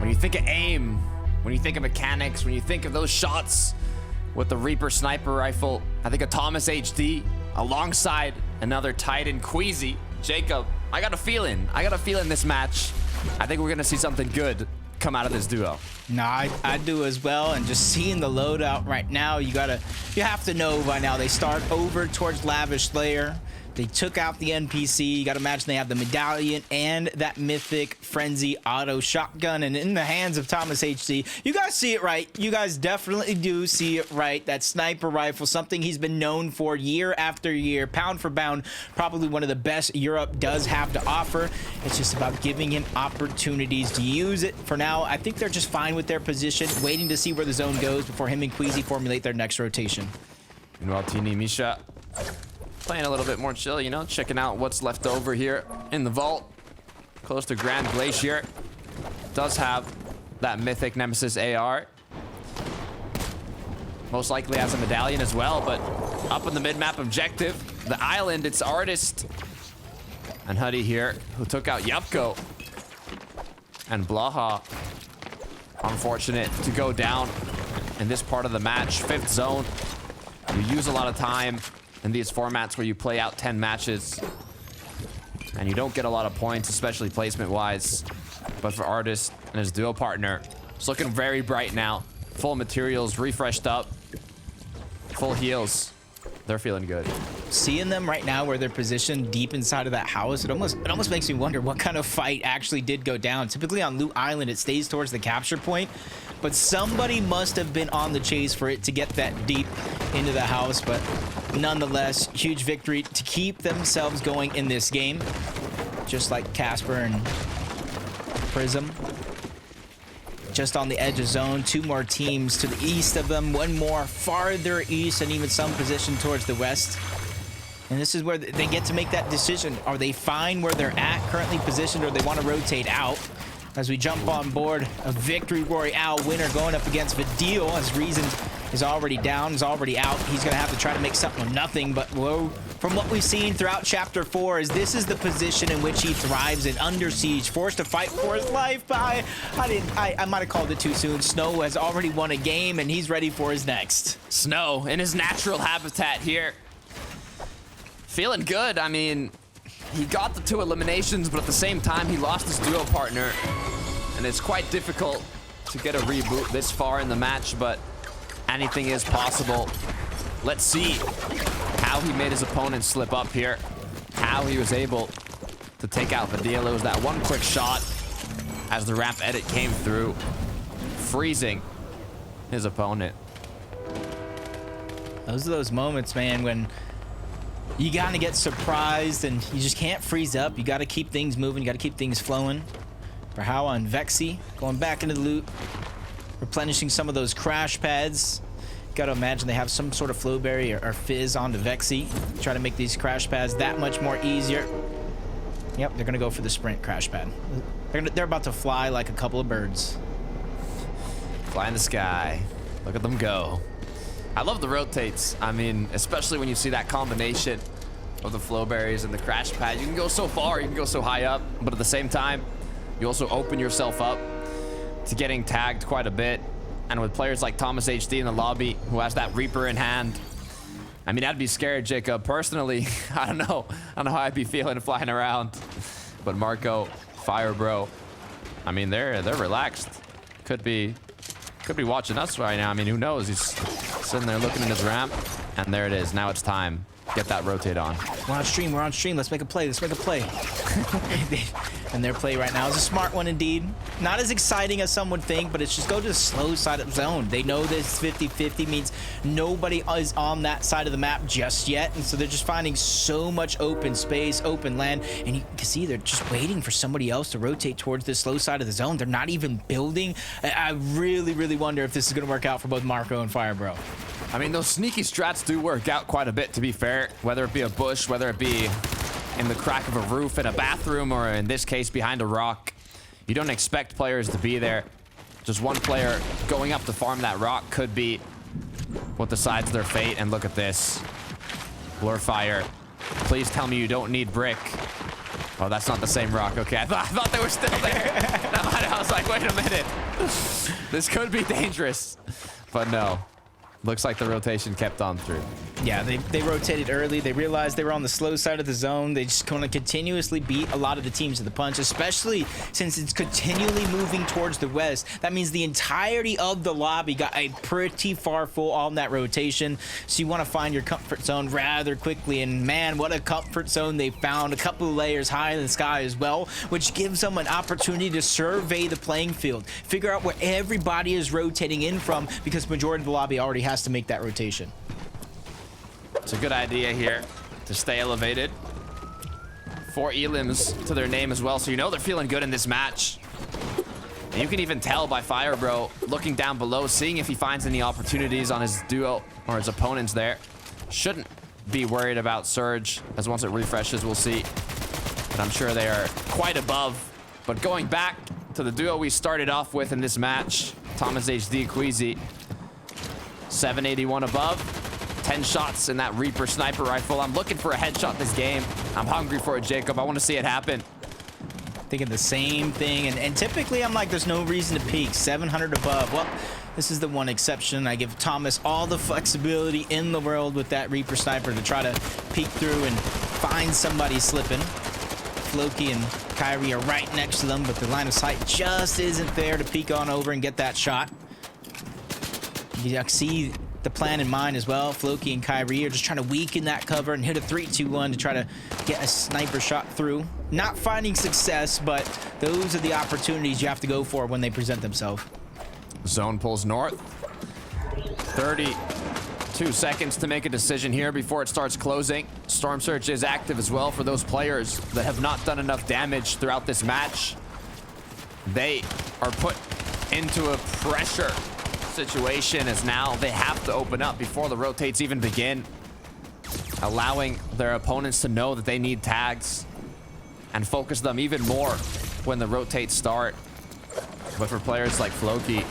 When you think of aim, when you think of mechanics, when you think of those shots with the Reaper sniper rifle, I think of Thomas HD alongside another Titan Queasy. Jacob, I got a feeling this match, I think we're gonna see something good come out of this duo. No, I do as well. And just seeing the loadout right now, you have to know by now they start over towards Lavish Slayer. They took out the NPC. You got to imagine they have the medallion and that mythic frenzy auto shotgun. And in the hands of Thomas HD, you guys see it right. You guys definitely do see it right. That sniper rifle, something he's been known for year after year, pound for pound, probably one of the best Europe does have to offer. It's just about giving him opportunities to use it. For now, I think they're just fine with their position, waiting to see where the zone goes before him and Queasy formulate their next rotation. Meanwhile, Tini Misha playing a little bit more chill, you know, checking out what's left over here in the vault. Close to Grand Glacier. Does have that mythic Nemesis AR. Most likely has a medallion as well, but up in the mid-map objective, the island, it's Artist and Huddy here, who took out Yupko. And Blaha, unfortunate to go down in this part of the match. 5th zone. You use a lot of time in these formats where you play out 10 matches and you don't get a lot of points, especially placement wise. But for Artist and his duo partner, it's looking very bright now. Full materials, refreshed up, full heals. They're feeling good. Seeing them right now where they're positioned deep inside of that house, it almost makes me wonder what kind of fight actually did go down. Typically on Loot Island, it stays towards the capture point, but somebody must have been on the chase for it to get that deep into the house. But nonetheless, huge victory to keep themselves going in this game, just like Casper and Prism. Just on the edge of zone, 2 more teams to the east of them, 1 more farther east, and even some position towards the west. And this is where they get to make that decision. Are they fine where they're at, currently positioned, or they want to rotate out? As we jump on board, a Victory Royale winner going up against Vidil, as Reason is already down, is already out. He's going to have to try to make something of nothing, but whoa. From what we've seen throughout Chapter 4, is this is the position in which he thrives in Under Siege, forced to fight for his life. But I might have called it too soon. Snow has already won a game, and he's ready for his next. Snow in his natural habitat here. Feeling good. I mean, he got the 2 eliminations, but at the same time, he lost his duo partner. And it's quite difficult to get a reboot this far in the match, but anything is possible. Let's see how he made his opponent slip up here. How he was able to take out Vidil. It was that one quick shot as the ramp edit came through, freezing his opponent. Those are those moments, man, when you gotta get surprised and you just can't freeze up. You gotta keep things moving. You gotta keep things flowing. Purchawa and Vexl going back into the loot, replenishing some of those crash pads. Gotta imagine they have some sort of flowberry or fizz onto Vexl. Try to make these crash pads that much more easier. Yep, they're gonna go for the sprint crash pad. They're about to fly like a couple of birds. Fly in the sky. Look at them go. I love the rotates. I mean, especially when you see that combination of the flowberries and the crash pad. You can go so far, you can go so high up, but at the same time, you also open yourself up to getting tagged quite a bit. And with players like Thomas HD in the lobby, who has that Reaper in hand, I mean, I'd be scared, Jacob. Personally, I don't know how I'd be feeling flying around. But Marco, Fire Bro, I mean, they're relaxed. Could be watching us right now. I mean, who knows? He's sitting there looking at his ramp, and there it is. Now it's time. Get that rotate on. We're on stream. We're on stream. Let's make a play. Let's make a play. And their play right now is a smart one indeed. Not as exciting as some would think, but it's just go to the slow side of the zone. They know this 50-50 means nobody is on that side of the map just yet. And so they're just finding so much open space, open land. And you can see they're just waiting for somebody else to rotate towards the slow side of the zone. They're not even building. I really, really wonder if this is going to work out for both Marco and Firebro. I mean, those sneaky strats do work out quite a bit, to be fair. Whether it be a bush, whether it be in the crack of a roof in a bathroom, or in this case behind a rock. You don't expect players to be there. Just one player going up to farm that rock could be what decides their fate. And look at this. Blurfire, please tell me you don't need brick. Oh, that's not the same rock. Okay, I thought they were still there. I was like, wait a minute. This could be dangerous. But no. Looks like the rotation kept on through. Yeah, they rotated early. They realized they were on the slow side of the zone. They just want to continuously beat a lot of the teams to the punch, especially since it's continually moving towards the west. That means the entirety of the lobby got a pretty far full on that rotation. So you want to find your comfort zone rather quickly. And man, what a comfort zone they found. A couple of layers high in the sky as well, which gives them an opportunity to survey the playing field, figure out where everybody is rotating in from, because majority of the lobby already has to make that rotation. It's a good idea here to stay elevated. 4 elims to their name as well, so you know they're feeling good in this match. And you can even tell by Fire Bro looking down below, seeing if he finds any opportunities on his duo or his opponents there. Shouldn't be worried about Surge, as once it refreshes, we'll see. But I'm sure they are quite above. But going back to the duo we started off with in this match, Thomas HD, Queasy. 781 above, 10 shots in that Reaper sniper rifle. I'm looking for a headshot this game. I'm hungry for it, Jacob. I want to see it happen. Thinking the same thing, and typically I'm like, there's no reason to peek. 700 above. Well, this is the one exception. I give Thomas all the flexibility in the world with that Reaper sniper to try to peek through and find somebody slipping. Floki and Kyrie are right next to them, but the line of sight just isn't there to peek on over and get that shot. You see the plan in mind as well. Floki and Kyrie are just trying to weaken that cover and hit a 3-2-1 to try to get a sniper shot through. Not finding success, but those are the opportunities you have to go for when they present themselves. Zone pulls north. 32 seconds to make a decision here before it starts closing. Storm Surge is active as well for those players that have not done enough damage throughout this match. They are put into a pressure situation as now they have to open up before the rotates even begin, allowing their opponents to know that they need tags and focus them even more when the rotates start. But for players like Floki,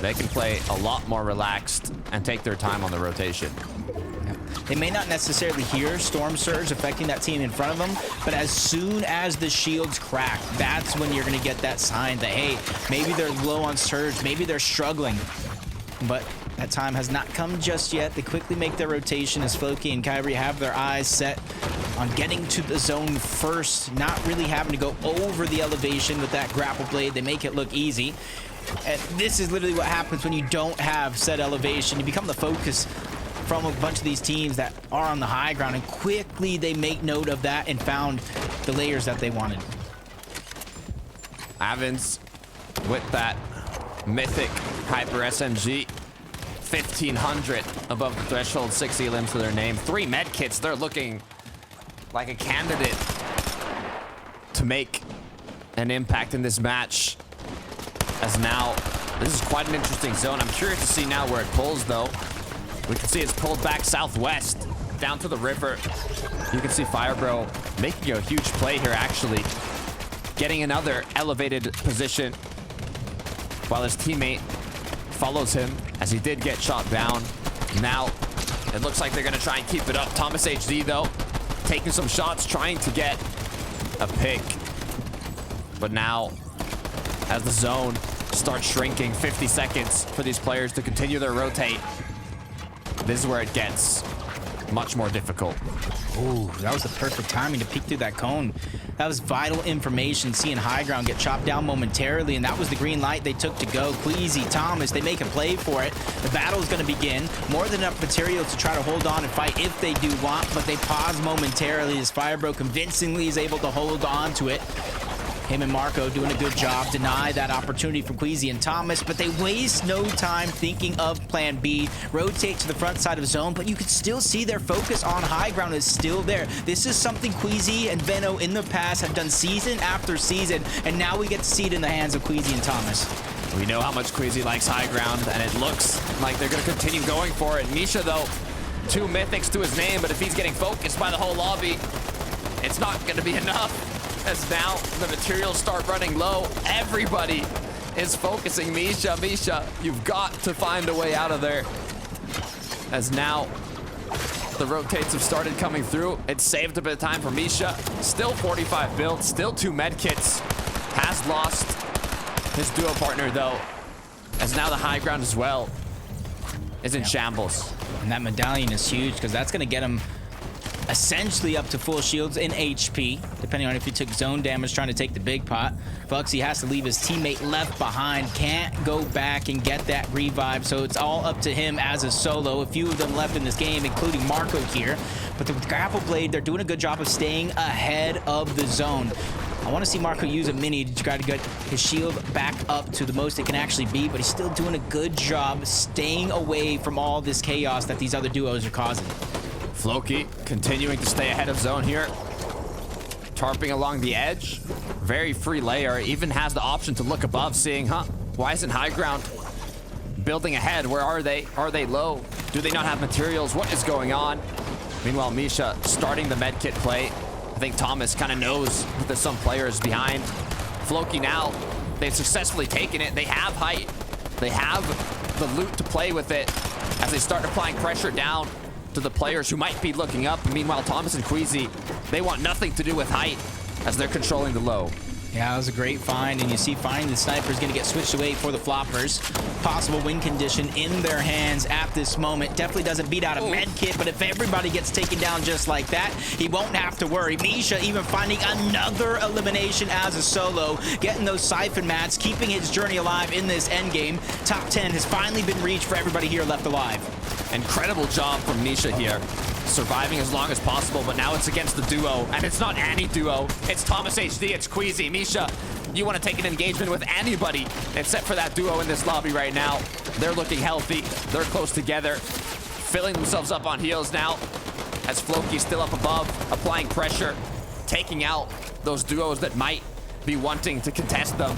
they can play a lot more relaxed and take their time on the rotation. They may not necessarily hear Storm Surge affecting that team in front of them, but as soon as the shields crack, that's when you're going to get that sign that, hey, maybe they're low on Surge, maybe they're struggling. But that time has not come just yet. They quickly make their rotation as Floki and Kyrie have their eyes set on getting to the zone first, not really having to go over the elevation with that grapple blade. They make it look easy. And this is literally what happens when you don't have set elevation. You become the focus from a bunch of these teams that are on the high ground, and quickly they make note of that and found the layers that they wanted. Avens with that mythic Hyper SMG. 1,500 above the threshold, 6 elims to their name. 3 med kits. They're looking like a candidate to make an impact in this match. As now, this is quite an interesting zone. I'm curious to see now where it pulls, though. We can see it's pulled back southwest, down to the river. You can see Firebro making a huge play here, actually. Getting another elevated position while his teammate follows him, as he did get shot down. Now, it looks like they're going to try and keep it up. Thomas HD, though, taking some shots, trying to get a pick. But now, as the zone starts shrinking, 50 seconds for these players to continue their rotate. This is where it gets much more difficult. Ooh, that was the perfect timing to peek through that cone. That was vital information, seeing high ground get chopped down momentarily, and that was the green light they took to go. Queasy, Thomas, they make a play for it. The battle is going to begin. More than enough material to try to hold on and fight if they do want, but they pause momentarily as Firebro convincingly is able to hold on to it. Him and Marco doing a good job, deny that opportunity from Queasy and Thomas, but they waste no time thinking of plan B, rotate to the front side of zone, but you can still see their focus on high ground is still there. This is something Queasy and Veno in the past have done season after season, and now we get to see it in the hands of Queasy and Thomas. We know how much Queasy likes high ground, and it looks like they're going to continue going for it. Misha, though, 2 mythics to his name, but if he's getting focused by the whole lobby, it's not going to be enough. As now the materials start running low, everybody is focusing Misha. Misha, you've got to find a way out of there. As now the rotates have started coming through. It saved a bit of time for Misha. Still 45 build, still 2 med kits. Has lost his duo partner though, as now the high ground as well is in shambles. And that medallion is huge because that's going to get him essentially up to full shields in HP, depending on if he took zone damage trying to take the big pot. Vexl has to leave his teammate left behind, can't go back and get that revive, so it's all up to him as a solo. A few of them left in this game, including Marco here. But with the grapple blade, they're doing a good job of staying ahead of the zone. I want to see Marco use a mini to try to get his shield back up to the most it can actually be, but he's still doing a good job staying away from all this chaos that these other duos are causing. Floki continuing to stay ahead of zone here. Tarping along the edge. Very free layer. Even has the option to look above, seeing, why isn't high ground building ahead? Where are they? Are they low? Do they not have materials? What is going on? Meanwhile, Misha starting the medkit play. I think Thomas kind of knows that there's some players behind. Floki now, they've successfully taken it. They have height. They have the loot to play with it as they start applying pressure down to the players who might be looking up. Meanwhile, Thomas and Queasy, they want nothing to do with height as they're controlling the low. Yeah, that was a great find, and you see finally the sniper is going to get switched away for the floppers. Possible win condition in their hands at this moment. Definitely doesn't beat out a med kit, but if everybody gets taken down just like that, he won't have to worry. Misha even finding another elimination as a solo, getting those siphon mats, keeping his journey alive in this end game. Top 10 has finally been reached for everybody here left alive. Incredible job from Misha here, surviving as long as possible, but now it's against the duo, and it's not any duo. It's Thomas HD, it's Queasy. Misha, you want to take an engagement with anybody except for that duo in this lobby right now. They're looking healthy. They're close together, filling themselves up on heals now, as Floki's still up above, applying pressure, taking out those duos that might be wanting to contest them.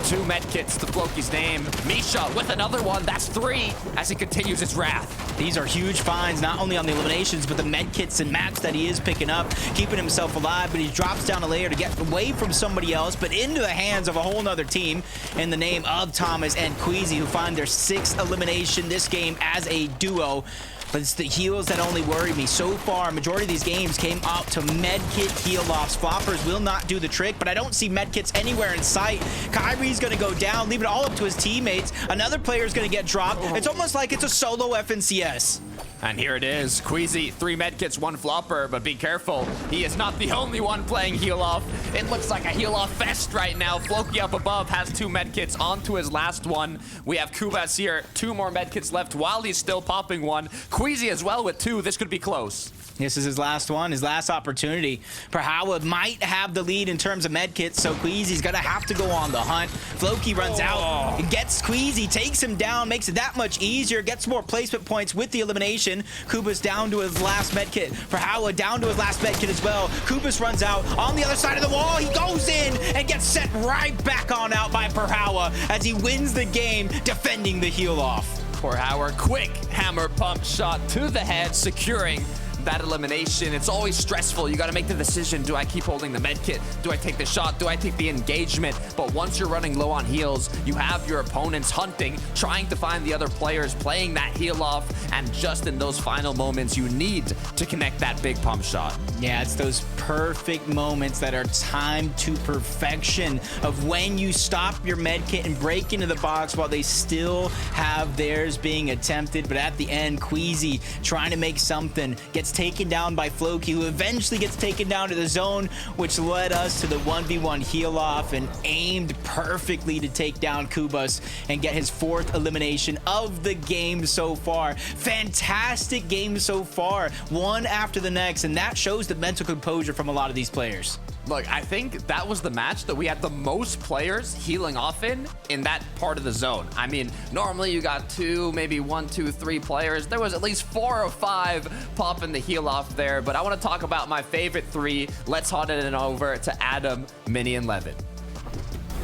2 medkits to Floki's name. Misha with another one. That's 3 as he continues his wrath. These are huge finds, not only on the eliminations, but the medkits and mats that he is picking up, keeping himself alive, but he drops down a layer to get away from somebody else, but into the hands of a whole nother team in the name of Thomas and Queasy, who find their 6th elimination this game as a duo. But it's the heals that only worry me. So far, majority of these games came out to medkit heal-offs. Floppers will not do the trick, but I don't see medkits anywhere in sight. Kyrie's going to go down, leave it all up to his teammates. Another player's going to get dropped. It's almost like it's a solo FNCS. And here it is, Queasy, 3 medkits, 1 flopper, but be careful. He is not the only one playing heal-off. It looks like a heal-off fest right now. Floki up above has 2 medkits onto his last one. We have Kubas here, 2 more medkits left while he's still popping one. Queasy as well with 2. This could be close. This is his last one, his last opportunity. Purchawa might have the lead in terms of medkits, so Queasy's gonna have to go on the hunt. Floki runs out, gets Queasy, takes him down, makes it that much easier, gets more placement points with the elimination. Kubas down to his last medkit. Purchawa down to his last medkit as well. Kubas runs out on the other side of the wall. He goes in and gets sent right back on out by Purchawa as he wins the game, defending the heal off. Purchawa, quick hammer pump shot to the head, securing that elimination. It's always stressful. You got to make the decision. Do I keep holding the med kit? Do I take the shot? Do I take the engagement? But once you're running low on heals, you have your opponents hunting, trying to find the other players, playing that heal off, and just in those final moments, you need to connect that big pump shot. Yeah, it's those perfect moments that are timed to perfection of when you stop your med kit and break into the box while they still have theirs being attempted. But at the end, Queasy trying to make something, gets taken down by Floki, who eventually gets taken down to the zone, which led us to the 1v1 heal off and aimed perfectly to take down Kubas and get his 4th elimination of the game so far. Fantastic game so far, one after the next, and that shows the mental composure from a lot of these players. Look, I think that was the match that we had the most players healing off in that part of the zone. I mean, normally you got 2, maybe 1, 2, 3 players. There was at least 4 or 5 popping the heal off there, but I want to talk about my favorite 3. Let's hot it over to Adam, Mini, and Levin.